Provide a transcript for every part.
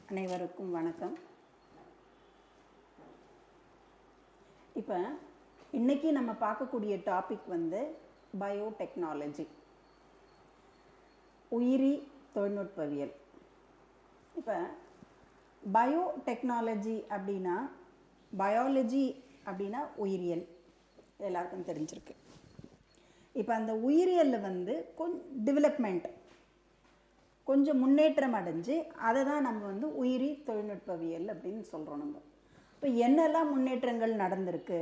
அனைவருக்கும் வணக்கம். இப்போ இன்னைக்கு நம்ம பார்க்கக்கூடிய டாபிக் பயோடெக்னாலஜி, உயிரி தொழில்நுட்பவியல். இப்போ பயோடெக்னாலஜி அப்படின்னா, பயாலஜி அப்படின்னா உயிரியல், எல்லாருக்கும் தெரிஞ்சிருக்கு. இப்போ அந்த உயிரியலில் டெவலப்மெண்ட் கொஞ்சம் முன்னேற்றம் அடைஞ்சு அதை தான் நம்ம உயிரி தொழில்நுட்பவியல் அப்படின்னு சொல்கிறோம். நம்ம இப்போ என்னெல்லாம் முன்னேற்றங்கள் நடந்திருக்கு,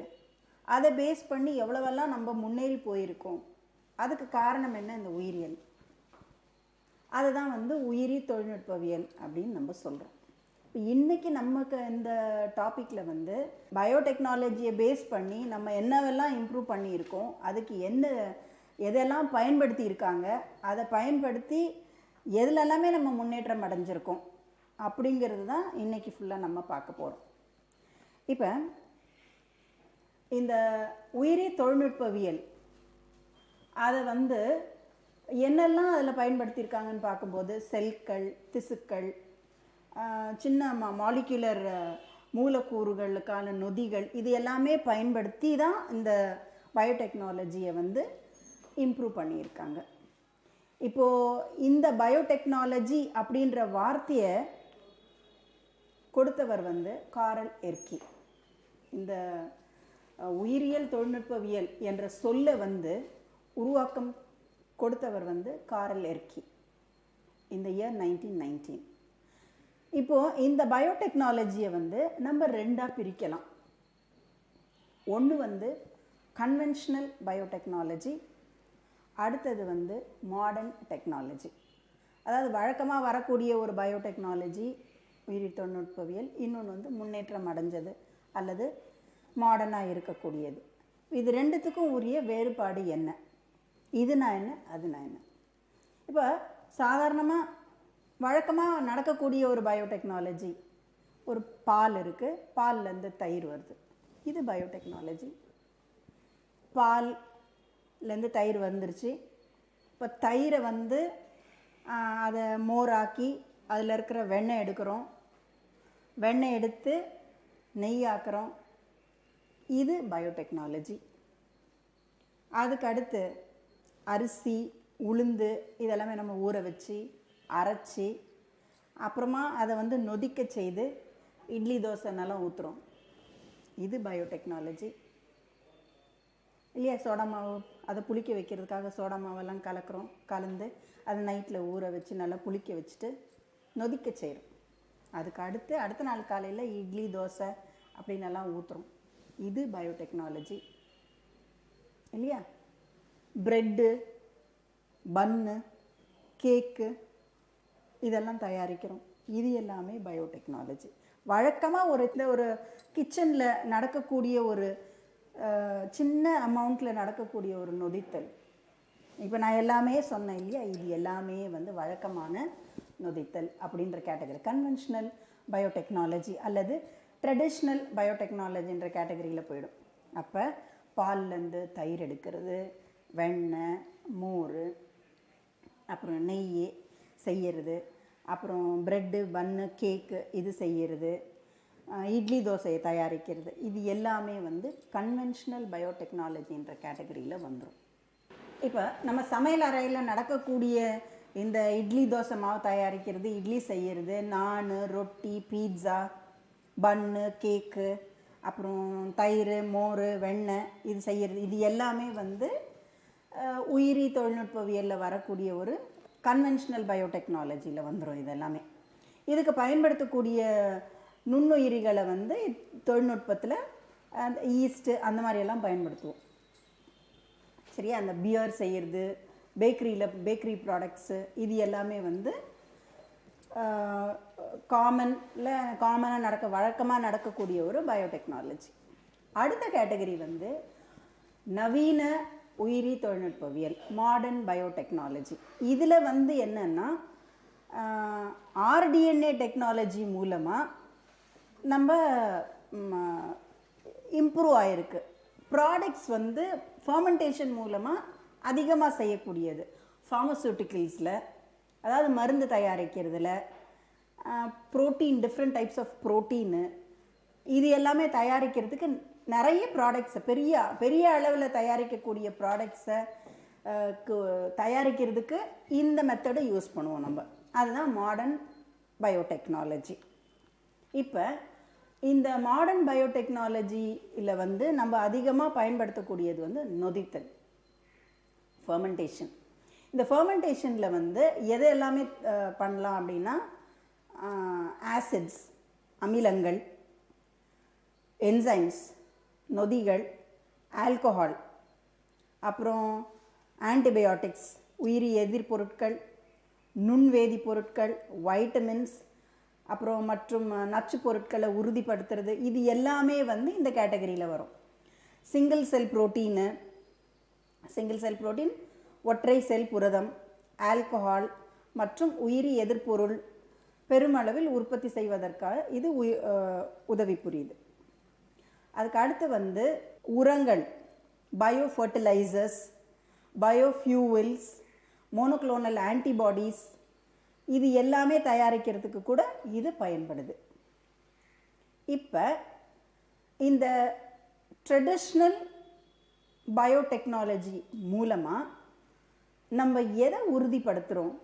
அதை பேஸ் பண்ணி எவ்வளவெல்லாம் நம்ம முன்னேறி போயிருக்கோம், அதுக்கு காரணம் என்ன, இந்த உயிரியல். அதுதான் உயிரி தொழில்நுட்பவியல் அப்படின்னு நம்ம சொல்கிறோம். இப்போ இன்றைக்கி நமக்கு இந்த டாப்பிக்கில் பயோடெக்னாலஜியை பேஸ் பண்ணி நம்ம என்னவெல்லாம் இம்ப்ரூவ் பண்ணியிருக்கோம், அதுக்கு எதெல்லாம் பயன்படுத்தி இருக்காங்க, அதை பயன்படுத்தி எதுலெல்லாமே நம்ம முன்னேற்றம் அடைஞ்சிருக்கோம் அப்படிங்கிறது தான் இன்றைக்கி ஃபுல்லாக நம்ம பார்க்க போகிறோம். இப்போ இந்த உயிரி தொழில்நுட்பவியல் அதை என்னெல்லாம் அதில் பயன்படுத்தியிருக்காங்கன்னு பார்க்கும்போது, செல்கள், திசுக்கள், சின்ன மாலிகுலர் மூலக்கூறுகளுக்கான நொதிகள், இது எல்லாமே பயன்படுத்தி தான் இந்த பயோடெக்னாலஜியை இம்ப்ரூவ் பண்ணியிருக்காங்க. இப்போது இந்த பயோடெக்னாலஜி அப்படின்ற வார்த்தையை கொடுத்தவர் காரல் எர்க்கி. இந்த உயிரியல் தொழில்நுட்பவியல் என்ற சொல்லை உருவாக்கம் கொடுத்தவர் காரல் எர்க்கி, இந்த இயர் 1919. இப்போது இந்த பயோடெக்னாலஜியை நம்ம ரெண்டாக பிரிக்கலாம். ஒன்று கன்வென்ஷனல் பயோடெக்னாலஜி, அடுத்தது மாடர்ன் டெக்னாலஜி. அதாவது வழக்கமாக வரக்கூடிய ஒரு பயோடெக்னாலஜி உயிரி தொழில்நுட்பவியல், இன்னொன்று முன்னேற்றம் அடைஞ்சது அல்லது மாடர்னாக இருக்கக்கூடியது. இது ரெண்டுத்துக்கும் உரிய வேறுபாடு என்ன, இதுனா என்ன, அதுனா என்ன. இப்போ சாதாரணமாக வழக்கமாக நடக்கக்கூடிய ஒரு பயோடெக்னாலஜி, ஒரு பால் இருக்குது, பால்லேருந்து தயிர் வருது, இது பயோடெக்னாலஜி. பால்லேருந்து தயிர் வந்துருச்சு. இப்போ தயிரை அதை மோராக்கி அதில் இருக்கிற வெண்ணெய் எடுக்கிறோம், வெண்ணெய் எடுத்து நெய் ஆக்குறோம், இது பயோடெக்னாலஜி. அதுக்கு அடுத்து அரிசி, உளுந்து இதெல்லாமே நம்ம ஊற வச்சு அரைச்சி அப்புறமா அதை நொதிக்க செய்து இட்லி தோசை நல்லா ஊற்றுறோம், இது பயோடெக்னாலஜி இல்லையா. சோடா மாவு, அதை புளிக்க வைக்கிறதுக்காக சோடா மாவெல்லாம் கலந்து அதை நைட்டில் ஊற வச்சு நல்லா புளிக்க வச்சுட்டு நொதிக்க செய்கிறோம். அதுக்கு அடுத்த நாள் காலையில் இட்லி தோசை அப்படின்னு எல்லாம் ஊற்றுறோம், இது பயோடெக்னாலஜி இல்லையா. ப்ரெட்டு, பன்னு, கேக்கு இதெல்லாம் தயாரிக்கிறோம், இது எல்லாமே பயோடெக்னாலஜி. வழக்கமாக ஒரு கிச்சனில் நடக்கக்கூடிய ஒரு சின்ன அமௌண்ட்டில் நடக்கக்கூடிய ஒரு நொதித்தல். இப்போ நான் எல்லாமே சொன்னேன் இல்லையா, இது எல்லாமே வழக்கமான நொதித்தல் அப்படின்ற கேட்டகரி. கன்வென்ஷனல் பயோடெக்னாலஜி அல்லது ட்ரெடிஷ்னல் பயோடெக்னாலஜின்ற கேட்டகரியில் போயிடும். அப்போ பால்லேருந்து தயிர் எடுக்கிறது, வெண்ணெய், மோர், அப்புறம் நெய் செய்கிறது, அப்புறம் ப்ரெட்டு, பன்னு, கேக்கு இது செய்கிறது, இட்லி தோசையை தயாரிக்கிறது, இது எல்லாமே கன்வென்ஷனல் பயோடெக்னாலஜின்ற கேட்டகரியில் வந்துடும். இப்போ நம்ம சமையல் அறையில் நடக்கக்கூடிய இந்த இட்லி தோசை மாவு தயாரிக்கிறது, இட்லி செய்கிறது, நான், ரொட்டி, பீட்சா, பன்னு, கேக்கு, அப்புறம் தயிர், மோர், வெண்ணெய் இது செய்கிறது, இது எல்லாமே உயிரி தொழில்நுட்பவியலில் வரக்கூடிய ஒரு கன்வென்ஷனல் பயோடெக்னாலஜியில் வந்துடும். இது எல்லாமே இதுக்கு பயன்படுத்தக்கூடிய நுண்ணுயிரிகளை தொழில்நுட்பத்தில் அந்த ஈஸ்ட்டு அந்த மாதிரியெல்லாம் பயன்படுத்துவோம் சரியா. அந்த பியர் செய்கிறது, பேக்கரி ப்ராடக்ட்ஸு, இது எல்லாமே காமனாக வழக்கமாக நடக்கக்கூடிய ஒரு பயோடெக்னாலஜி. அடுத்த கேட்டகரி நவீன உயிரி தொழில்நுட்பவியல், மாடர்ன் பயோடெக்னாலஜி. இதில் என்னென்னா ஆர்டிஎன்ஏ டெக்னாலஜி மூலமாக நம்ம இம்ப்ரூவ் ஆகிருக்கு. ப்ராடக்ட்ஸ் ஃபர்மெண்டேஷன் மூலமாக அதிகமாக செய்யக்கூடியது. ஃபார்மசூட்டிக்கல்ஸில், அதாவது மருந்து தயாரிக்கிறதுல, protein, different types of protein, இது எல்லாமே தயாரிக்கிறதுக்கு நிறைய ப்ராடக்ட்ஸை பெரிய பெரிய அளவில் தயாரிக்கக்கூடிய ப்ராடக்ட்ஸை தயாரிக்கிறதுக்கு இந்த மெத்தடை யூஸ் பண்ணுவோம் நம்ம. அதுதான் மாடர்ன் பயோடெக்னாலஜி. இப்போ இந்த மாடர்ன் பயோடெக்னாலஜியில் வந்து நம்ம அதிகமாக பயன்படுத்தக்கூடியது வந்து நொதித்தல், ஃபெர்மெண்டேஷன். இந்த ஃபெர்மெண்டேஷனில் வந்து எது எல்லாமே பண்ணலாம் அப்படின்னா ஆசிட்ஸ், அமிலங்கள், என்சைம்ஸ், நொதிகள், ஆல்கஹால், அப்புறம் ஆன்டிபயோட்டிக்ஸ், உயிரி எதிர்பொருட்கள், நுண்வேதி பொருட்கள், வைட்டமின்ஸ், அப்புறம் மற்றும் நச்சு பொருட்களை உறுதிப்படுத்துறது, இது எல்லாமே வந்து இந்த கேட்டகரியில் வரும். சிங்கிள் செல் புரோட்டீன், ஒற்றை செல் புரதம், ஆல்கஹால் மற்றும் உயிரி எதிர்பொருள் பெருமளவில் உற்பத்தி செய்வதற்காக இது உதவி புரியுது. அதுக்கு அடுத்து வந்து உரங்கள், bio fertilisers, biofuels, monoclonal antibodies, இது எல்லாமே தயாரிக்கிறதுக்கு கூட இது பயன்படுது. இப்போ இந்த ட்ரெடிஷ்னல் பயோடெக்னாலஜி மூலமாக நம்ம எதை உறுதிப்படுத்துகிறோம்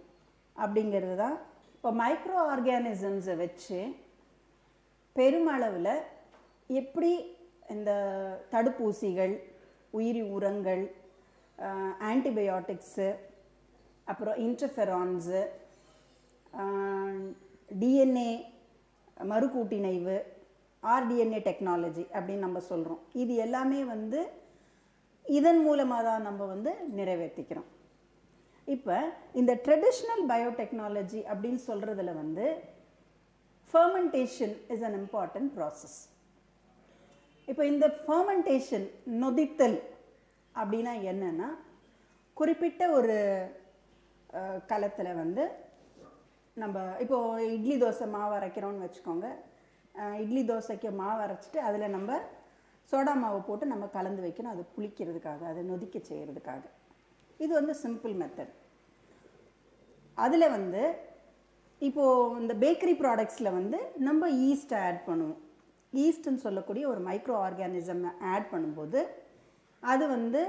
அப்படிங்கிறது தான். இப்போ மைக்ரோ ஆர்கானிசம்ஸை வச்சு பெருமளவில் எப்படி இந்த தடுப்பூசிகள், உயிரி உரங்கள், ஆன்டிபயோட்டிக்ஸு, அப்புறம் இன்டர்ஃபெரான்ஸு, டிஎன்ஏ மறுகூட்டிணைவு, ஆர்டிஎன்ஏ டெக்னாலஜி அப்படின்னு நம்ம சொல்கிறோம். இது எல்லாமே வந்து இதன் மூலமாக தான் நம்ம வந்து நிறைவேற்றிக்கிறோம். இப்போ இந்த ட்ரெடிஷ்னல் பயோடெக்னாலஜி அப்படின்னு சொல்கிறதுல வந்து fermentation is an important process. இப்போ இந்த ஃபெர்மெண்டேஷன், நொதித்தல் அப்படின்னா என்னன்னா, குறிப்பிட்ட ஒரு கலத்தில் வந்து நம்ம இப்போது இட்லி தோசை மாவு அரைக்கிறோன்னு வச்சுக்கோங்க. இட்லி தோசைக்கு மாவு அரைச்சிட்டு அதில் நம்ம சோடா மாவை போட்டு நம்ம கலந்து வைக்கணும், அது புளிக்கிறதுக்காக, அதை நொதிக்க செய்கிறதுக்காக. இது வந்து சிம்பிள் மெத்தட். அதில் வந்து இப்போது இந்த பேக்கரி ப்ராடக்ட்ஸில் வந்து நம்ம ஈஸ்ட்டை ஆட் பண்ணுவோம். ஈஸ்ட்ன்னு சொல்லக்கூடிய ஒரு மைக்ரோ ஆர்கானிசம் ஆட் பண்ணும்போது அது வந்து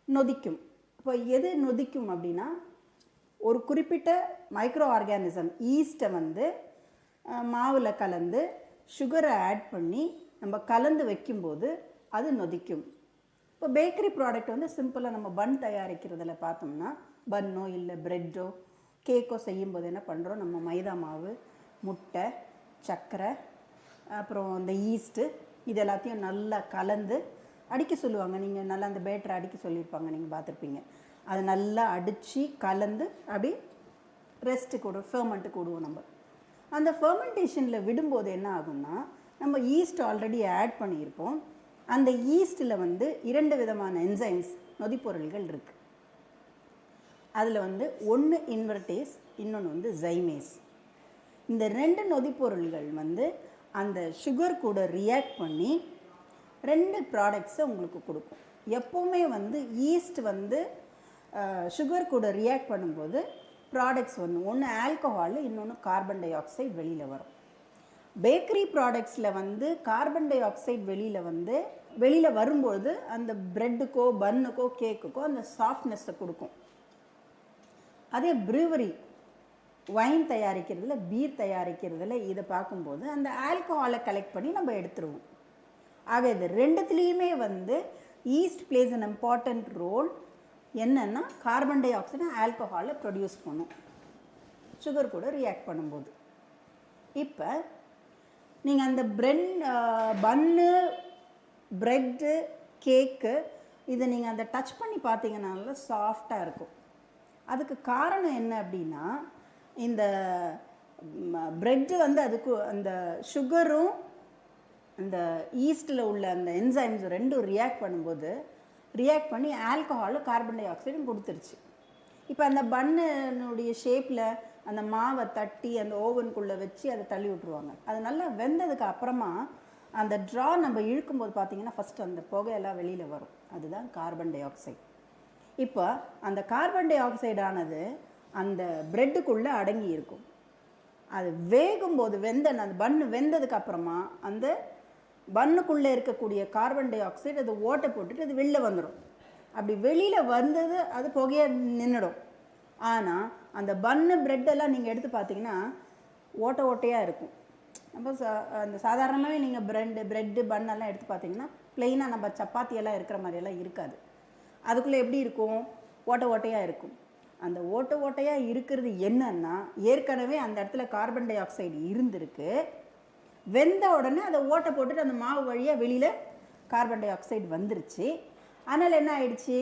நொதிக்கும். இப்போ எது நொதிக்கும் அப்படின்னா, ஒரு குறிப்பிட்ட மைக்ரோ ஆர்கானிசம் ஈஸ்ட்டை வந்து மாவில் கலந்து சுகரை ஆட் பண்ணி நம்ம கலந்து வைக்கும்போது அது நொதிக்கும். இப்போ பேக்கரி ப்ராடக்ட் வந்து சிம்பிளாக நம்ம பன் தயாரிக்கிறதுல பார்த்தோம்னா, பன்னோ இல்லை ப்ரெட்டோ கேக்கோ செய்யும்போது என்ன பண்ணுறோம், நம்ம மைதா மாவு, முட்டை, சர்க்கரை, அப்புறம் இந்த ஈஸ்ட்டு, இது எல்லாத்தையும் நல்லா கலந்து அடிக்க சொல்லுவாங்க. நீங்கள் நல்லா அந்த பேட்டரை அடிக்க சொல்லியிருப்பாங்க, நீங்கள் பார்த்துருப்பீங்க. அதை நல்லா அடித்து கலந்து அப்படி ரெஸ்ட்டுக்கு விடுவோம், ஃபெர்மெண்ட்டுக்கு விடுவோம். நம்ம அந்த ஃபெர்மெண்டேஷனில் விடும்போது என்ன ஆகும்னா, நம்ம ஈஸ்ட் ஆல்ரெடி ஆட் பண்ணியிருப்போம். அந்த ஈஸ்ட்டில் வந்து 2 விதமான என்சைம்ஸ், நொதிப்பொருள்கள் இருக்குது. அதில் வந்து ஒன்று இன்வெர்டேஸ், இன்னொன்று வந்து ஜைமேஸ். இந்த 2 நொதிப்பொருள்கள் வந்து அந்த சுகர் கூட ரியாக்ட் பண்ணி 2 ப்ராடக்ட்ஸை உங்களுக்கு கொடுக்கும். எப்போவுமே வந்து ஈஸ்ட் வந்து சுகர் கூட ரியாக்ட் பண்ணும்போது ப்ராடக்ட்ஸ் ஒன்று ஆல்கஹால், இன்னொன்று கார்பன் டை ஆக்சைடு வெளியில் வரும். பேக்கரி ப்ராடக்ட்ஸில் வந்து கார்பன் டை ஆக்சைடு வெளியில் வரும்போது அந்த ப்ரெட்டுக்கோ, பன்னுக்கோ, கேக்குக்கோ அந்த சாஃப்ட்னஸை கொடுக்கும். அதே ப்ரூவரி, வைன் தயாரிக்கிறதுல, பீர் தயாரிக்கிறதுல இதை பார்க்கும்போது அந்த ஆல்கஹாலை கலெக்ட் பண்ணி நம்ம எடுத்துருவோம். ஆக இது 2த்துலேயுமே வந்து yeast plays an important role. என்னென்னா, கார்பன் டை ஆக்சைடு ஆல்கஹாலை ப்ரொடியூஸ் பண்ணும் சுகர் கூட ரியாக்ட் பண்ணும்போது. இப்போ நீங்கள் அந்த பன்னு, ப்ரெட்டு, கேக்கு, இதை நீங்கள் அந்த டச் பண்ணி பார்த்தீங்கன்னால சாஃப்டாக இருக்கும். அதுக்கு காரணம் என்ன அப்படின்னா, இந்த ப்ரெட்டு வந்து அதுக்கு அந்த சுகரும் அந்த ஈஸ்ட்டில் உள்ள அந்த என்சைம்ஸ் 2 ரியாக்ட் பண்ணி ஆல்கஹாலும் கார்பன் டை ஆக்சைடும் கொடுத்துருச்சு. இப்போ அந்த பன்னுடைய ஷேப்பில் அந்த மாவை தட்டி அந்த ஓவனுக்குள்ளே வச்சு அதை தள்ளி விட்ருவாங்க. அது நல்லா வெந்ததுக்கு அப்புறமா அந்த ட்ரா நம்ம இழுக்கும்போது பார்த்தீங்கன்னா ஃபஸ்ட்டு அந்த புகையெல்லாம் வெளியில் வரும். அதுதான் கார்பன் டை ஆக்சைடு. இப்போ அந்த கார்பன் டை ஆக்சைடானது அந்த ப்ரெட்டுக்குள்ளே அடங்கி இருக்கும். அது வேகும்போது அந்த பன்னு வெந்ததுக்கு அப்புறமா அந்த பன்னுக்குள்ளே இருக்கக்கூடிய கார்பன் டை ஆக்சைடு அது ஓட்டை போட்டுட்டு அது வெளில வந்துடும். அப்படி வெளியில் வந்தது அது புகையாக நின்றுடும். ஆனால் அந்த பன்னு ப்ரெட்டெல்லாம் நீங்கள் எடுத்து பார்த்தீங்கன்னா ஓட்டையாக இருக்கும். நம்ம அந்த சாதாரணமாகவே நீங்கள் ப்ரெட்டு பன்னெல்லாம் எடுத்து பார்த்தீங்கன்னா ப்ளெயினாக நம்ம சப்பாத்தியெல்லாம் இருக்கிற மாதிரியெல்லாம் இருக்காது. அதுக்குள்ளே எப்படி இருக்கும்? ஓட்டையாக இருக்கும். அந்த ஓட்டையாக இருக்கிறது என்னன்னா, ஏற்கனவே அந்த இடத்துல கார்பன் டை ஆக்சைடு இருந்திருக்கு. வெந்த உடனே அதை ஓட்டை போட்டுட்டு அந்த மாவு வழியாக வெளியில் கார்பன் டை ஆக்சைடு வந்துருச்சு. அதனால் என்ன ஆயிடுச்சு?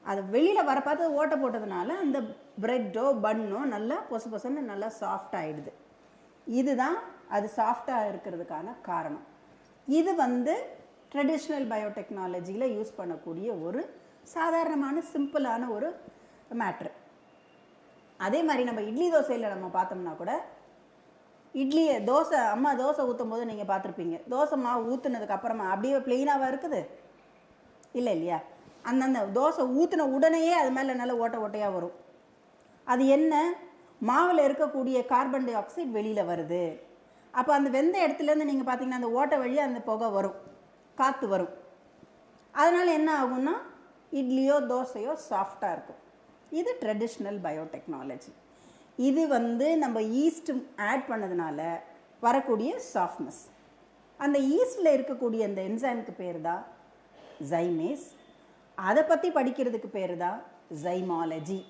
அது வெளியில் வர பார்த்து ஓட்டை போட்டதுனால அந்த ப்ரெட்டோ பன்னோ நல்லா பொசுன்னு நல்லா சாஃப்ட் ஆகிடுது. இதுதான் அது சாஃப்டாக இருக்கிறதுக்கான காரணம். இது ட்ரெடிஷ்னல் பயோடெக்னாலஜியில் யூஸ் பண்ணக்கூடிய ஒரு சாதாரணமான சிம்பிளான ஒரு மேட்ரு. அதே மாதிரி நம்ம இட்லி தோசையில் நம்ம பார்த்தோம்னா கூட, இட்லியை அம்மா தோசை ஊற்றும் போது நீங்கள் பார்த்துருப்பீங்க, தோசை மாவு ஊற்றுனதுக்கு அப்புறமா அப்படியே பிளெயினாக இருக்குது இல்லையா? அந்தந்த தோசை ஊற்றின உடனேயே அது மேலே நல்ல ஓட்டையாக வரும். அது என்ன? மாவில் இருக்கக்கூடிய கார்பன் டை ஆக்சைடு வெளியில் வருது. அப்போ அந்த வெந்த இடத்துலேருந்து நீங்கள் பார்த்தீங்கன்னா அந்த ஓட்டை வழியாக அந்த புகை வரும், காற்று வரும். அதனால் என்ன ஆகும்னா இட்லியோ தோசையோ சாஃப்டாக இருக்கும். இது ட்ரெடிஷ்னல் பயோடெக்னாலஜி. இது நம்ம ஈஸ்ட் ஆட் பண்ணதுனால வரக்கூடிய சாஃப்ட்னஸ். அந்த ஈஸ்டில் இருக்கக்கூடிய அந்த என்சைமுக்கு பேர் தான் ஜைமேஸ். அதை பற்றி படிக்கிறதுக்கு பேர் தான் ஜைமாலஜி.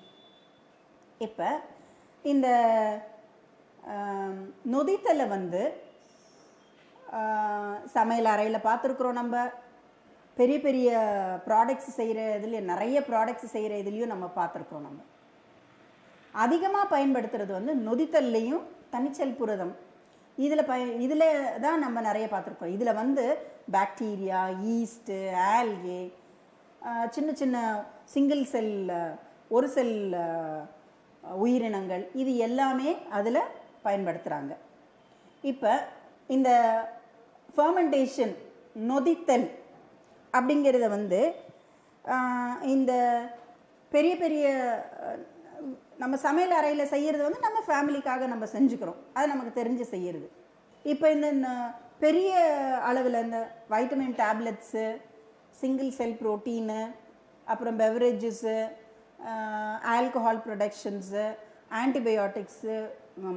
இப்போ இந்த நொதித்தலை சமையல் அறையில் பார்த்துருக்குறோம். நம்ம பெரிய பெரிய ப்ராடக்ட்ஸ் செய்கிற இதுலேயும் நிறைய ப்ராடக்ட்ஸ் செய்கிற இதுலேயும் நம்ம பார்த்துருக்குறோம். நம்ம அதிகமாக பயன்படுத்துறது நொதித்தல்லையும் தனிச்சல் புரதம் இதில் தான் நம்ம நிறைய பார்த்துருக்கோம். இதில் பாக்டீரியா, ஈஸ்ட்டு, ஆல்கே, சின்ன சின்ன சிங்கிள் செல், ஒரு செல் உயிரினங்கள், இது எல்லாமே அதில் பயன்படுத்துகிறாங்க. இப்போ இந்த ஃபர்மெண்டேஷன், நொதித்தல் அப்படிங்கிறத இந்த பெரிய பெரிய நம்ம சமையல் அறையில் செய்கிறது நம்ம ஃபேமிலிக்காக நம்ம செஞ்சுக்கிறோம். அது நமக்கு தெரிஞ்சு செய்கிறது. இப்போ இந்த பெரிய அளவில் இந்த vitamin tablets, single cell protein, அப்புறம் பெவரேஜஸ்ஸு, ஆல்கஹால் ப்ரொடக்ஷன்ஸு, ஆன்டிபயோட்டிக்ஸு,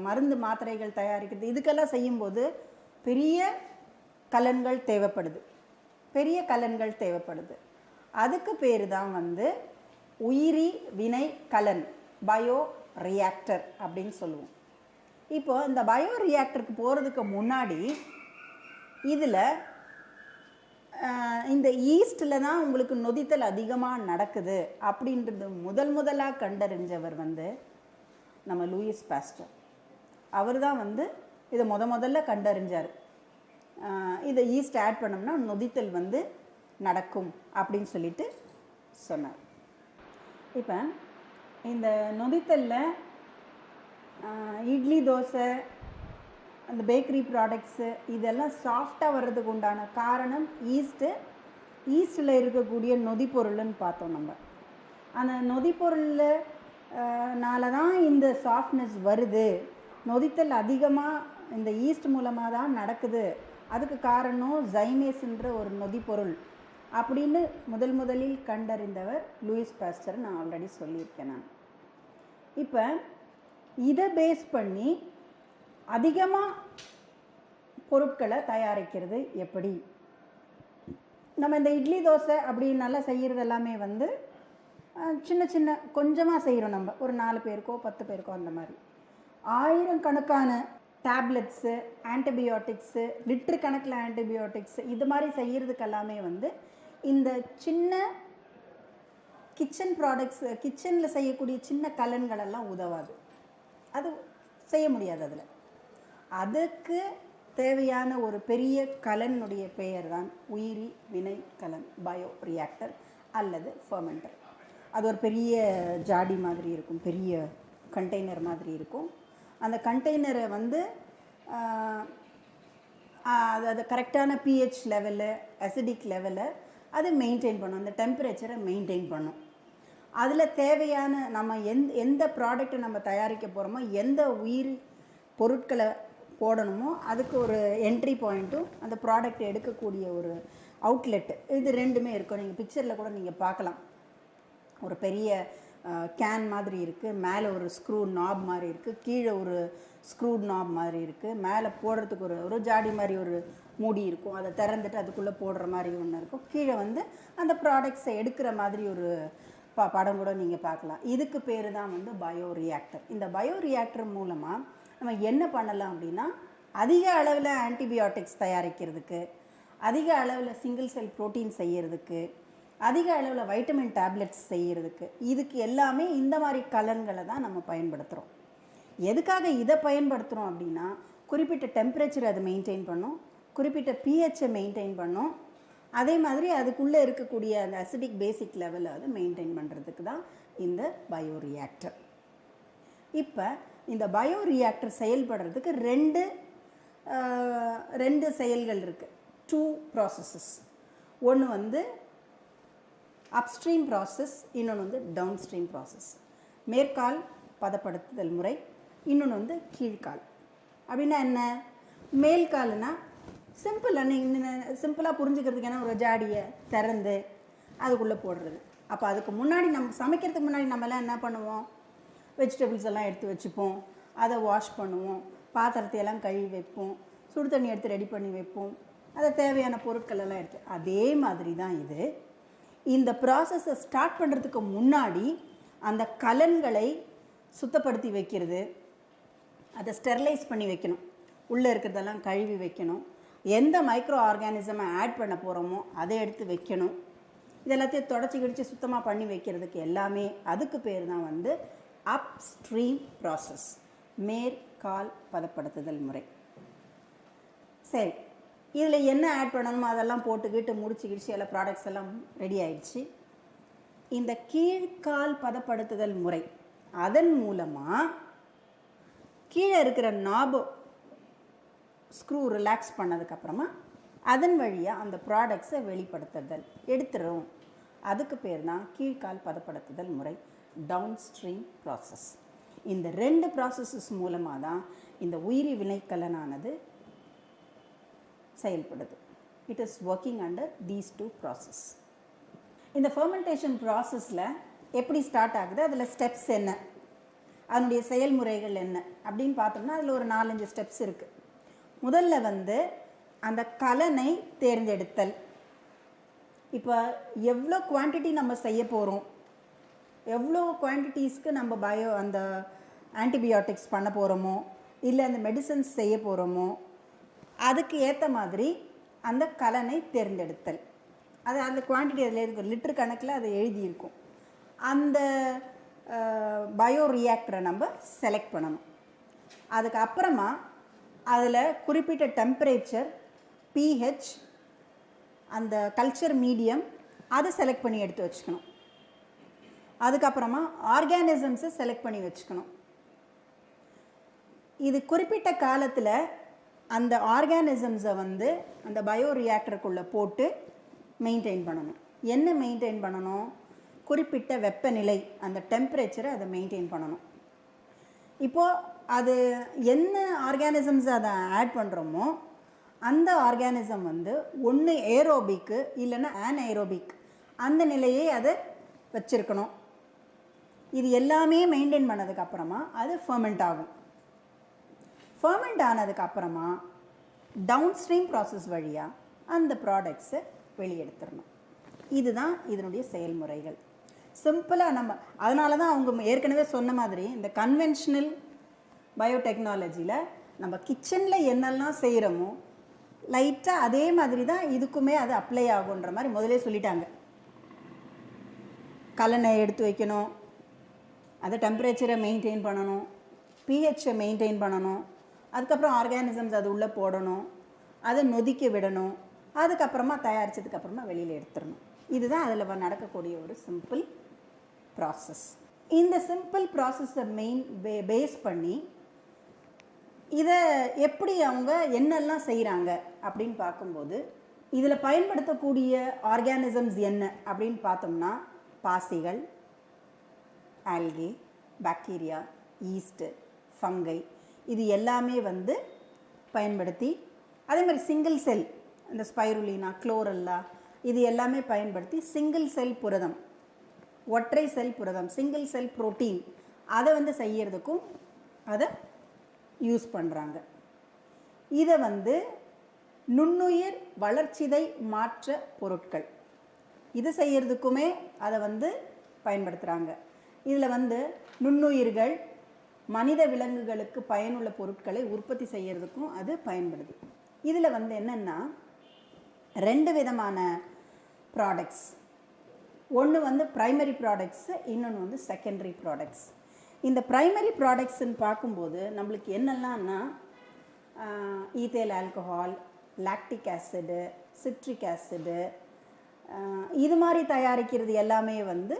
மருந்து மாத்திரைகள் தயாரிக்கிறது, இதுக்கெல்லாம் செய்யும்போது பெரிய கலன்கள் தேவைப்படுது. அதுக்கு பேர் தான் உயிரி வினை கலன், பயோ ரியாக்டர் அப்படின்னு சொல்லுவோம். இப்போ இந்த பயோ ரியாக்டருக்கு போகிறதுக்கு முன்னாடி இதில் இந்த ஈஸ்டில் தான் உங்களுக்கு நொதித்தல் அதிகமாக நடக்குது அப்படின்றது முதலாக கண்டறிஞ்சவர் நம்ம லூயிஸ் பாஸ்டர். அவர் தான் இதை முதல்ல கண்டறிஞ்சார். இதை ஈஸ்ட் ஆட் பண்ணோம்னா நொதித்தல் நடக்கும் அப்படின்னு சொல்லிட்டு சொன்னார். இப்போ இந்த நொதித்தலில் இட்லி, தோசை, அந்த பேக்கரி ப்ராடக்ட்ஸு இதெல்லாம் சாஃப்டாக வர்றதுக்கு உண்டான காரணம் ஈஸ்டில் இருக்கக்கூடிய நொதிப்பொருள்னு பார்த்தோம். நம்ம அந்த நொதிப்பொருள்னால தான் இந்த சாஃப்ட்னஸ் வருது. நொதித்தல் அதிகமாக இந்த ஈஸ்ட் மூலமாக தான் நடக்குது. அதுக்கு காரணம் ஜைமேஸ்ன்ற ஒரு நொதிப்பொருள் அப்படின்னு முதலில் கண்டறிந்தவர் லூயிஸ் பாஸ்டர். நான் ஆல்ரெடி சொல்லியிருக்கேன். இப்போ இதை பேஸ் பண்ணி அதிகமாக பொருட்களை தயாரிக்கிறது எப்படி? நம்ம இந்த இட்லி, தோசை அப்படி நல்லா செய்கிறது எல்லாமே சின்ன கொஞ்சமாக செய்கிறோம். நம்ம ஒரு 4 பேருக்கோ 10 பேருக்கோ அந்த மாதிரி. ஆயிரக்கணக்கான டேப்லெட்ஸு, ஆன்டிபயோட்டிக்ஸு, லிட்டர் கணக்கில் ஆன்டிபயோட்டிக்ஸு இது மாதிரி செய்கிறதுக்கு எல்லாமே இந்த சின்ன கிச்சன் ப்ராடக்ட்ஸ், கிச்சனில் செய்யக்கூடிய சின்ன கலன்களெல்லாம் உதவாது. அது செய்ய முடியாது. அதுக்கு தேவையான ஒரு பெரிய கலனுடைய பெயர் தான் உயிரி வினை கலன், பயோ ரியாக்டர் அல்லது ஃபர்மெண்டர். அது ஒரு பெரிய ஜாடி மாதிரி இருக்கும், பெரிய கண்டெய்னர் மாதிரி இருக்கும். அந்த கண்டெய்னரை அது கரெக்டான பிஹெச் லெவலு, அசிடிக் லெவலு அது மெயின்டைன் பண்ணும். அந்த டெம்பரேச்சரை மெயின்டைன் பண்ணும். அதில் தேவையான நம்ம எந்த ப்ராடக்டை நம்ம தயாரிக்க போகிறோமோ, எந்த உயிரி பொருட்களை போடணுமோ அதுக்கு ஒரு என்ட்ரி பாயிண்ட்டும் அந்த ப்ராடக்ட் எடுக்கக்கூடிய ஒரு அவுட்லெட்டு, இது ரெண்டுமே இருக்கும். நீங்கள் பிக்சரில் கூட நீங்கள் பார்க்கலாம். ஒரு பெரிய கேன் மாதிரி இருக்குது, மேலே ஒரு ஸ்க்ரூ நாப் மாதிரி இருக்குது, கீழே ஒரு ஸ்க்ரூ நாப் மாதிரி இருக்குது, மேலே போடுறதுக்கு ஒரு ஜாடி மாதிரி ஒரு மூடி இருக்கும், அதை திறந்துட்டு அதுக்குள்ளே போடுற மாதிரி ஒன்று இருக்கும், கீழே வந்து அந்த ப்ராடக்ட்ஸை எடுக்கிற மாதிரி ஒரு படம் கூட நீங்கள் பார்க்கலாம். இதுக்கு பேர் தான் வந்து பயோரியாக்டர். இந்த பயோரியாக்டர் மூலமாக நம்ம என்ன பண்ணலாம் அப்படின்னா, அதிக அளவில் ஆன்டிபயோட்டிக்ஸ் தயாரிக்கிறதுக்கு, அதிக அளவில் சிங்கிள் செல் ப்ரோட்டீன் செய்கிறதுக்கு, அதிக அளவில் வைட்டமின் டேப்லெட்ஸ் செய்கிறதுக்கு, இதுக்கு எல்லாமே இந்த மாதிரி கலன்களை தான் நம்ம பயன்படுத்துகிறோம். எதுக்காக இதை பயன்படுத்துகிறோம் அப்படின்னா, குறிப்பிட்ட டெம்பரேச்சர் அதை மெயின்டைன் பண்ணும், குறிப்பிட்ட பிஹெச்சை மெயின்டைன் பண்ணும், அதே மாதிரி அதுக்குள்ளே இருக்கக்கூடிய அந்த அசிடிக் பேசிக் லெவலை அதை மெயின்டைன் பண்ணுறதுக்கு தான் இந்த பயோரியாக்டர். இப்போ இந்த பயோரியாக்டர் செயல்படுறதுக்கு ரெண்டு செயல்கள் இருக்குது, 2 ப்ராசஸஸ். ஒன்று வந்து அப்ஸ்ட்ரீம் ப்ராசஸ், இன்னொன்று வந்து டவுன்ஸ்ட்ரீம் ப்ராசஸ். மேற்கால் பதப்படுத்துதல் முறை, இன்னொன்று வந்து கீழ்கால். அப்படின்னா என்ன? மேல்கால்னா சிம்பிளாக புரிஞ்சுக்கிறதுக்கு என்ன, ஒரு ஜாடியை திறந்து அதுக்குள்ளே போடுறது. அப்போ அதுக்கு முன்னாடி நம்ம சமைக்கிறதுக்கு முன்னாடி நம்மலாம் என்ன பண்ணுவோம், வெஜிடபிள்ஸ் எல்லாம் எடுத்து வச்சுப்போம், அதை வாஷ் பண்ணுவோம், பாத்திரத்தையெல்லாம் கழுவி வைப்போம், சுடு தண்ணி எடுத்து ரெடி பண்ணி வைப்போம், அதை தேவையான பொருட்கள் எல்லாம் எடுத்து. அதே மாதிரி தான் இது. இந்த ப்ராசஸை ஸ்டார்ட் பண்ணுறதுக்கு முன்னாடி அந்த கலன்களை சுத்தப்படுத்தி வைக்கிறது, அதை ஸ்டெர்லைஸ் பண்ணி வைக்கணும், உள்ளே இருக்கிறதெல்லாம் கழுவி வைக்கணும், எந்த மைக்ரோ ஆர்கானிசமை ஆட் பண்ண போகிறோமோ அதை எடுத்து வைக்கணும், இதெல்லாத்தையும் தொடச்சி கிடிச்சு சுத்தமாக பண்ணி வைக்கிறதுக்கு எல்லாமே அதுக்கு பேர் தான் வந்து அப்ஸ்ட்ரீம் ப்ராசஸ், மேற்கால் பதப்படுத்துதல் முறை. சரி, இதில் என்ன ஆட் பண்ணணுமோ அதெல்லாம் போட்டுக்கிட்டு முடிச்சுக்கிடுச்சு, எல்லா ப்ராடக்ட்ஸ் எல்லாம் ரெடி ஆயிடுச்சு. இந்த கீழ்கால் பதப்படுத்துதல் முறை, அதன் மூலமாக கீழே இருக்கிற நாபு ஸ்க்ரூ ரிலாக்ஸ் பண்ணதுக்கப்புறமா அதன் வழியாக அந்த ப்ராடக்ட்ஸை வெளிப்படுத்துதல் எடுத்துரும். அதுக்கு பேர் தான் கீழ்கால் பதப்படுத்துதல் முறை, டவுன் ஸ்ட்ரீம் ப்ராசஸ். இந்த 2 ப்ராசஸஸ் மூலமாக தான் இந்த உயிரி வினைக்கலனானது செயல்படுது. It is working under these 2 process. இந்த ஃபெர்மெண்டேஷன் ப்ராசஸில் எப்படி ஸ்டார்ட் ஆகுது, அதில் ஸ்டெப்ஸ் என்ன, அதனுடைய செயல்முறைகள் என்ன அப்படின்னு பார்த்தோம்னா அதில் ஒரு 4-5 ஸ்டெப்ஸ் இருக்குது. முதல்ல வந்து அந்த கலனை தேர்ந்தெடுத்தல். இப்போ எவ்வளோ குவான்டிட்டி நம்ம செய்ய போகிறோம், எவ்வளோ குவான்டிட்டிஸ்க்கு நம்ம அந்த ஆன்டிபயோட்டிக்ஸ் பண்ண போகிறோமோ இல்லை அந்த மெடிசன்ஸ் செய்ய போகிறோமோ அதுக்கு ஏற்ற மாதிரி அந்த கலனை தேர்ந்தெடுத்தல். அது அந்த குவான்டிட்டி அதில் இருக்கும், லிட்டர் கணக்கில் அது எழுதியிருக்கும். அந்த பயோ ரியாக்டரை நம்ம செலக்ட் பண்ணணும். அதுக்கப்புறமா அதில் குறிப்பிட்ட டெம்பரேச்சர், பிஹெச், அந்த கல்ச்சர் மீடியம் அதை செலக்ட் பண்ணி எடுத்து வச்சுக்கணும். அதுக்கப்புறமா ஆர்கானிசம்ஸை செலக்ட் பண்ணி வச்சுக்கணும். இது குறிப்பிட்ட காலத்தில் அந்த ஆர்கானிசம்ஸை வந்து அந்த பயோ ரியாக்டருக்குள்ளே போட்டு மெயின்டைன் பண்ணணும். என்ன மெயின்டைன் பண்ணணும்? குறிப்பிட்ட வெப்பநிலை, அந்த டெம்பரேச்சரை அதை மெயின்டைன் பண்ணணும். இப்போது அது என்ன ஆர்கானிசம்ஸ் அதை ஆட் பண்ணுறோமோ அந்த ஆர்கானிசம் வந்து ஒன்று ஏரோபிக்கு இல்லைன்னா ஆன்ஏரோபிக், அந்த நிலையை அதை வச்சுருக்கணும். இது எல்லாமே மெயின்டைன் பண்ணதுக்கப்புறமா அது ஃபெர்மெண்ட் ஆகும். ஃபெர்மெண்ட் ஆனதுக்கப்புறமா டவுன் ஸ்ட்ரீம் ப்ராசஸ் வழியாக அந்த ப்ராடக்ட்ஸை வெளியெடுத்துடணும். இதுதான் இதனுடைய செயல்முறைகள். சிம்பிளாக நம்ம அதனால தான் அவங்க ஏற்கனவே சொன்ன மாதிரி இந்த கன்வென்ஷனல் பயோடெக்னாலஜியில் நம்ம கிச்சனில் என்னெல்லாம் செய்கிறோமோ லைட்டாக அதே மாதிரி தான் இதுக்குமே அது அப்ளை ஆகுன்ற மாதிரி முதலே சொல்லிட்டாங்க. கலனை எடுத்து வைக்கணும், அதை டெம்பரேச்சரை மெயின்டைன் பண்ணணும், பிஹெச்சை மெயின்டைன் பண்ணணும், அதுக்கப்புறம் ஆர்கானிசம்ஸ் அது உள்ளே போடணும், அதை நொதிக்க விடணும், அதுக்கப்புறமா தயாரித்ததுக்கப்புறமா வெளியில் எடுத்துடணும். இதுதான் அதில் நடக்கக்கூடிய ஒரு சிம்பிள் ப்ராசஸ். இந்த சிம்பிள் ப்ராசஸை பேஸ் பண்ணி இதை எப்படி அவங்க என்னெல்லாம் செய்கிறாங்க அப்படின்னு பார்க்கும்போது இதில் பயன்படுத்தக்கூடிய ஆர்கானிசம்ஸ் என்ன அப்படின்னு பார்த்தோம்னா பாசிகள், ஆல்கே, பாக்டீரியா, ஈஸ்ட்டு, ஃபங்கை, இது எல்லாமே வந்து பயன்படுத்தி, அதே மாதிரி சிங்கிள் செல் இந்த ஸ்பைருலினா, குளோரெல்லா இது எல்லாமே பயன்படுத்தி சிங்கிள் செல் புரதம், ஒற்றை செல் புரதம், சிங்கிள் செல் புரோட்டீன் அதை வந்து செய்யறதுக்கும் அதை யூஸ் பண்ணுறாங்க. இதை வந்து நுண்ணுயிர் வளர்ச்சிதை மாற்ற பொருட்கள் இது செய்யறதுக்குமே அதை வந்து பயன்படுத்துகிறாங்க. இதில் வந்து நுண்ணுயிர்கள் மனித விலங்குகளுக்கு பயனுள்ள பொருட்களை உற்பத்தி செய்யறதுக்கும் அது பயன்படுது. இதில் வந்து என்னென்னா 2 விதமான ப்ராடக்ட்ஸ், ஒன்று வந்து ப்ரைமரி ப்ராடக்ட்ஸு, இன்னொன்று வந்து செகண்டரி ப்ராடக்ட்ஸ். இந்த ப்ரைமரி ப்ராடக்ட்ஸ்ன்னு பார்க்கும்போது நம்மளுக்கு என்னெல்லாம்னா ethyl alcohol, lactic acid, citric acid, இது மாதிரி தயாரிக்கிறது எல்லாமே வந்து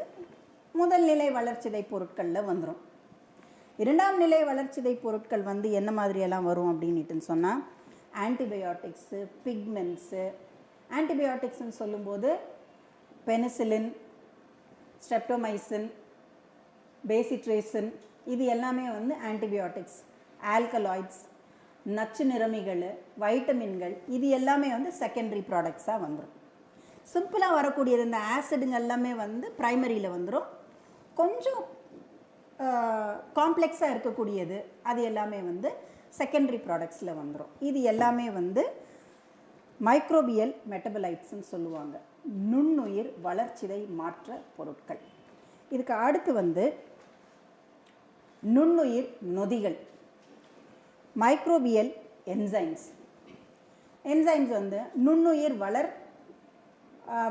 முதல் நிலை வளர்ச்சிதை பொருட்களில் வந்துடும். 2ஆம் நிலை வளர்ச்சிதை பொருட்கள் வந்து என்ன மாதிரியெல்லாம் வரும் அப்படின்ட்டு சொன்னால் ஆன்டிபயோட்டிக்ஸு, பிக்மெண்ட்ஸு. ஆன்டிபயோட்டிக்ஸ்ன்னு சொல்லும்போது பெனிசிலின், ஸ்ட்ரெப்டோமைசின், பேசிட்ரேசின் இது எல்லாமே வந்து ஆன்டிபயோட்டிக்ஸ். ஆல்கலாய்ட்ஸ், நச்சு நிறமிகள், வைட்டமின்கள் இது எல்லாமே வந்து செகண்டரி ப்ராடக்ட்ஸாக வந்துடும். சிம்பிளாக வரக்கூடியது இந்த ஆசிடுங்க எல்லாமே வந்து ப்ரைமரியில் வந்துடும். கொஞ்சம் காம்ப்ளெக்ஸாக இருக்கக்கூடியது அது எல்லாமே வந்து செகண்டரி ப்ராடக்ட்ஸில் வந்துடும். இது எல்லாமே வந்து மைக்ரோபியல் மெட்டபலைட்ஸ்ன்னு சொல்லுவாங்க, நுண்ணுயிர் வளர்ச்சிதை மாற்ற பொருட்கள். இதுக்கு அடுத்து வந்து நுண்ணுயிர் நொதிகள், மைக்ரோபியல் என்சைம்ஸ். என்சைம்ஸ் வந்து நுண்ணுயிர்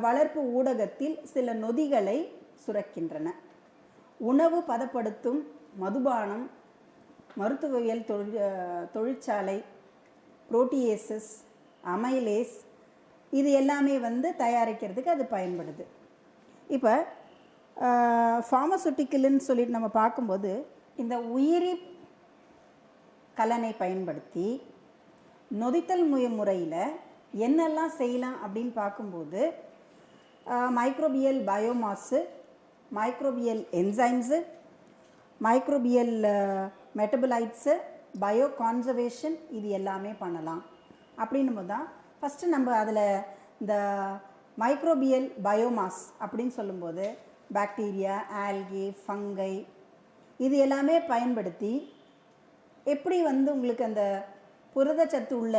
வளர்ப்பு ஊடகத்தில் சில நொதிகளை சுரக்கின்றன. உணவு பதப்படுத்தும், மதுபானம், மருத்துவவியல் தொழிற்சாலை, புரோட்டியேசஸ், அமைலேஸ் இது எல்லாமே வந்து தயாரிக்கிறதுக்கு அது பயன்படுது. இப்போ ஃபார்மசூட்டிக்கல்னு சொல்லிட்டு நம்ம பார்க்கும்போது இந்த உயிரி கலனை பயன்படுத்தி நொதித்தல் முறையில் என்னெல்லாம் செய்யலாம் அப்படின்னு பார்க்கும்போது microbial biomass, microbial enzymes, microbial metabolites, bio conservation இது எல்லாமே பண்ணலாம். அப்படின்னும் போது தான் ஃபஸ்ட்டு நம்ம அதில் இந்த மைக்ரோபியல் பயோமாஸ் அப்படின்னு சொல்லும்போது பாக்டீரியா, ஆல்கே, ஃபங்கை இது எல்லாமே பயன்படுத்தி எப்படி வந்து உங்களுக்கு அந்த புரதச்சத்து உள்ள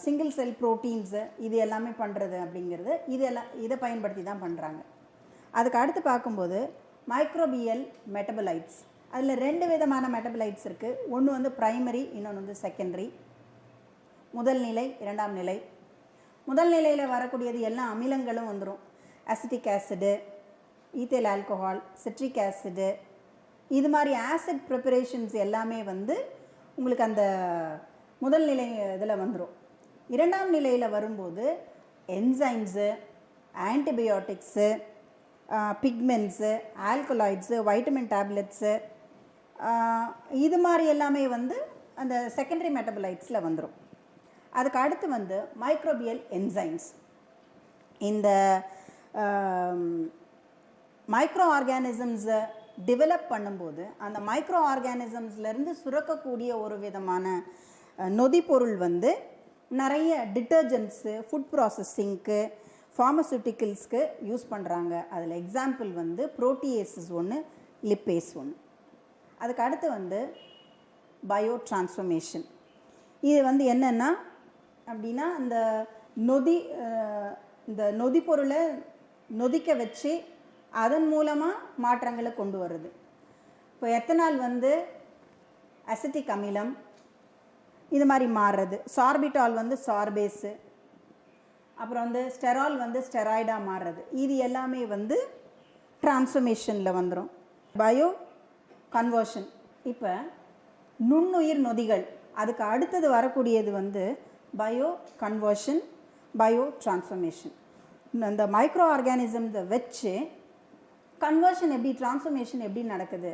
சிங்கிள் செல் ப்ரோட்டீன்ஸு இது எல்லாமே பண்ணுறது அப்படிங்கிறது இதை பயன்படுத்தி தான் பண்ணுறாங்க. அதுக்கு அடுத்து பார்க்கும்போது மைக்ரோபியல் மெட்டபலைட்ஸ், அதில் 2 விதமான மெட்டபலைட்ஸ் இருக்குது. ஒன்று வந்து ப்ரைமரி, இன்னொன்று வந்து செகண்டரி. முதல் நிலை, 2ஆம் நிலை. முதல் நிலையில் வரக்கூடியது எல்லா அமிலங்களும் வந்துடும். Acetic acid, ethyl alcohol, citric acid இது மாதிரி ஆசிட் ப்ரிப்பரேஷன்ஸ் எல்லாமே வந்து உங்களுக்கு அந்த முதல் நிலை இதில் வந்துடும். 2ஆம் நிலையில் வரும்போது என்சைம்ஸு, ஆன்டிபயோட்டிக்ஸு, பிக்மெண்ட்ஸு, ஆல்கலாய்ட்ஸு, வைட்டமின் டேப்லெட்ஸு இது மாதிரி எல்லாமே வந்து அந்த செகண்டரி மெட்டபலைட்ஸில் வந்துடும். அதுக்கு அடுத்து வந்து மைக்ரோபியல் என்சைம்ஸ். இந்த மைக்ரோ ஆர்கானிசம்ஸை டெவலப் பண்ணும்போது அந்த மைக்ரோ ஆர்கானிசம்ஸ்லேருந்து சுரக்கக்கூடிய ஒரு விதமான நொதிப்பொருள் வந்து நிறைய டிட்டர்ஜென்ட்ஸு, ஃபுட் ப்ராசஸிங்க்கு, ஃபார்மசூட்டிக்கல்ஸ்க்கு யூஸ் பண்ணுறாங்க. அதில் எக்ஸாம்பிள் வந்து புரோட்டியேசஸ் ஒன்று, லிப்பேஸ் ஒன்று. அதுக்கு அடுத்து வந்து பயோ டிரான்ஸ்ஃபர்மேஷன். இது வந்து என்னென்னா அப்படின்னா இந்த நொதிப்பொருளை நொதிக்க வச்சு அதன் மூலமாக மாற்றங்களை கொண்டு வருது. இப்போ எத்தனால் வந்து அசிட்டிக் அமிலம் இது மாதிரி மாறுறது, சார்பிட்டால் வந்து சார்பேஸு, அப்புறம் வந்து ஸ்டெரால் வந்து ஸ்டெராய்டாக மாறுறது, இது எல்லாமே வந்து டிரான்ஸ்ஃபர்மேஷனில் வந்துடும். Bio conversion. இப்போ நுண்ணுயிர் நொதிகள் அதுக்கு அடுத்தது வரக்கூடியது வந்து பயோ கன்வர்ஷன், பயோ டிரான்ஸ்ஃபர்மேஷன். இந்த மைக்ரோ ஆர்கானிசம்ஸை வச்சு கன்வர்ஷன் எப்படி, டிரான்ஸ்ஃபர்மேஷன் எப்படி நடக்குது,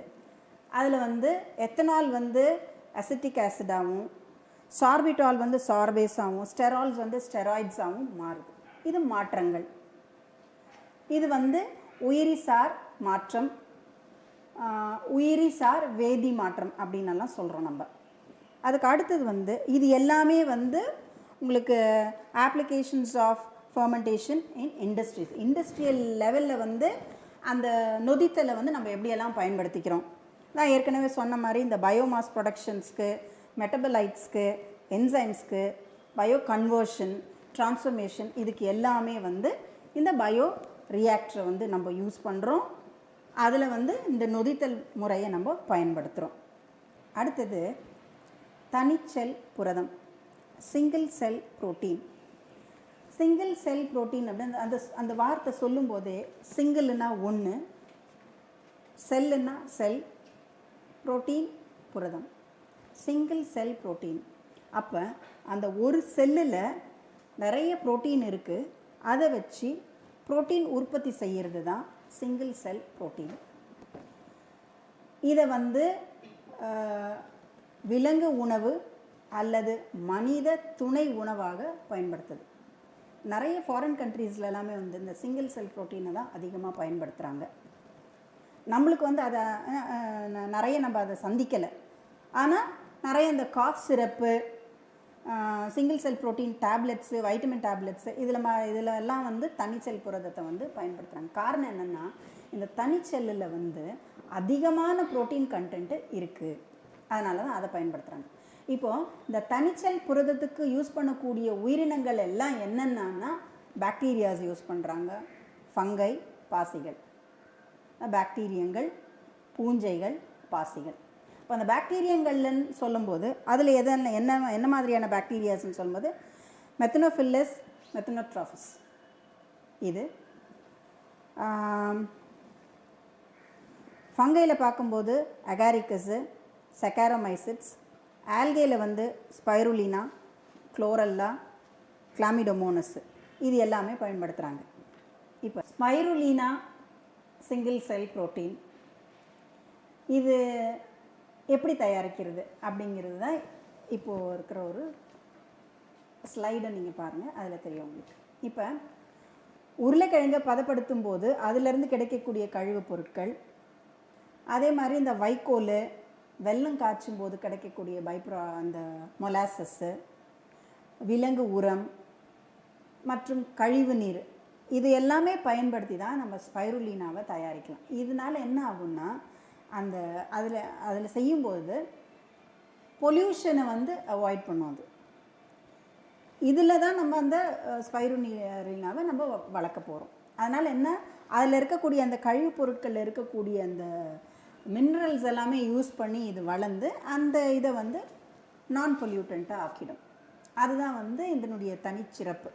அதில் வந்து எத்தனால் வந்து அசிட்டிக் ஆசிடாகவும், சார்பிட்டால் வந்து சார்பேஸாகவும், ஸ்டெரால்ஸ் வந்து ஸ்டெராய்ட்ஸாகவும் மாறுது. இது மாற்றங்கள். இது வந்து உயிரிசார் மாற்றம், உயிரிசார் வேதி மாற்றம் அப்படின்னெல்லாம் சொல்கிறோம் நம்ம. அதுக்கு அடுத்தது வந்து இது எல்லாமே வந்து உங்களுக்கு applications of fermentation in industrial லெவலில் வந்து அந்த நொதித்தலை வந்து நம்ம எப்படியெல்லாம் பயன்படுத்திக்கிறோம். நான் ஏற்கனவே சொன்ன மாதிரி இந்த பயோமாஸ் ப்ரொடக்ஷன்ஸ்க்கு, மெட்டபலைட்ஸ்க்கு, என்சைம்ஸ்க்கு, பயோ கன்வர்ஷன், டிரான்ஸ்ஃபர்மேஷன், இதுக்கு எல்லாமே வந்து இந்த பயோ ரியாக்டரை வந்து நம்ம யூஸ் பண்ணுறோம். அதில் வந்து இந்த நொதித்தல் முறையை நம்ம பயன்படுத்துகிறோம். அடுத்தது தனிச்செல் புரதம், single cell protein. Single cell protein அப்படின்னு அந்த வார்த்தை சொல்லும்போதே சிங்கிள்னா ஒன்று, செல்லுன்னா செல், புரோட்டீன் புரதம், சிங்கிள் செல் புரோட்டீன். அப்போ அந்த ஒரு செல்லில் நிறைய புரோட்டீன் இருக்குது, அதை வச்சு புரோட்டீன் உற்பத்தி செய்கிறது தான் சிங்கிள் செல் புரோட்டீன். இதை வந்து விலங்கு உணவு அல்லது மனித துணை உணவாக பயன்படுத்துது. நிறைய ஃபாரின் கண்ட்ரீஸில் எல்லாமே வந்து இந்த சிங்கிள் செல் புரோட்டீனை தான் அதிகமாக பயன்படுத்துகிறாங்க. நம்மளுக்கு வந்து அதை நிறைய நம்ம அதை சந்திக்கலை. ஆனால் நிறைய இந்த cough syrup, single cell protein tablets, vitamin tablets இதில் எல்லாம் வந்து தனிச்செல் புரதத்தை வந்து பயன்படுத்துகிறாங்க. காரணம் என்னென்னா இந்த தனிச்செல்லில் வந்து அதிகமான புரோட்டீன் கண்டென்ட்டு இருக்குது, அதனால தான் அதை பயன்படுத்துகிறாங்க. இப்போது இந்த தனிச்செல் புரதத்துக்கு யூஸ் பண்ணக்கூடிய உயிரினங்கள் எல்லாம் என்னென்னா பாக்டீரியாஸ் யூஸ் பண்ணுறாங்க, ஃபங்கை, பாசிகள், பாக்டீரியங்கள், பூஞ்சைகள், பாசிகள். இப்போ அந்த பாக்டீரியங்கள்னு சொல்லும்போது அதில் என்ன மாதிரியான பாக்டீரியாஸ்ன்னு சொல்லும்போது மெத்தனோஃபில்லஸ், மெத்தனோட்ராஃபஸ். இது ஃபங்கையில் பார்க்கும்போது அகாரிக்கஸு, செக்காரோமைசிட்ஸ், ஆல்கேயில் வந்து ஸ்பைருலினா, குளோரல்லா, கிளாமிடோமோனஸ், இது எல்லாமே பயன்படுத்துகிறாங்க. இப்போ ஸ்பைருலினா சிங்கிள் செல் புரோட்டீன் இது எப்படி தயாரிக்கிறது அப்படிங்கிறது தான் இப்போது இருக்கிற ஒரு ஸ்லைடை நீங்கள் பாருங்கள், அதில் தெரியும் உங்களுக்கு. இப்போ உருளைக்கிழங்கை பதப்படுத்தும் போது அதிலிருந்து கிடைக்கக்கூடிய கழிவுப் பொருட்கள், அதே மாதிரி இந்த வைக்கோல், வெல்லம் காய்ச்சும் போது கிடைக்கக்கூடிய அந்த மொலாசஸ்ஸு, விலங்கு உரம் மற்றும் கழிவு நீர், இது எல்லாமே பயன்படுத்தி தான் நம்ம ஸ்பைருலினாவை தயாரிக்கலாம். இதனால் என்ன ஆகும்னா அந்த அதில் செய்யும்போது பொல்யூஷனை வந்து அவாய்ட் பண்ணும். அது இதில் தான் நம்ம அந்த ஸ்பைருலினாவை நம்ம வளர்க்க போகிறோம். அதனால் என்ன, அதில் இருக்கக்கூடிய அந்த கழிவுப் பொருட்களில் இருக்கக்கூடிய அந்த மினரல்ஸ் எல்லாமே யூஸ் பண்ணி இது வளர்ந்து அந்த இதை வந்து நான் பொல்யூட்டண்ட்டாக ஆக்கிடும். அதுதான் வந்து இதனுடைய தனிச்சிறப்பு.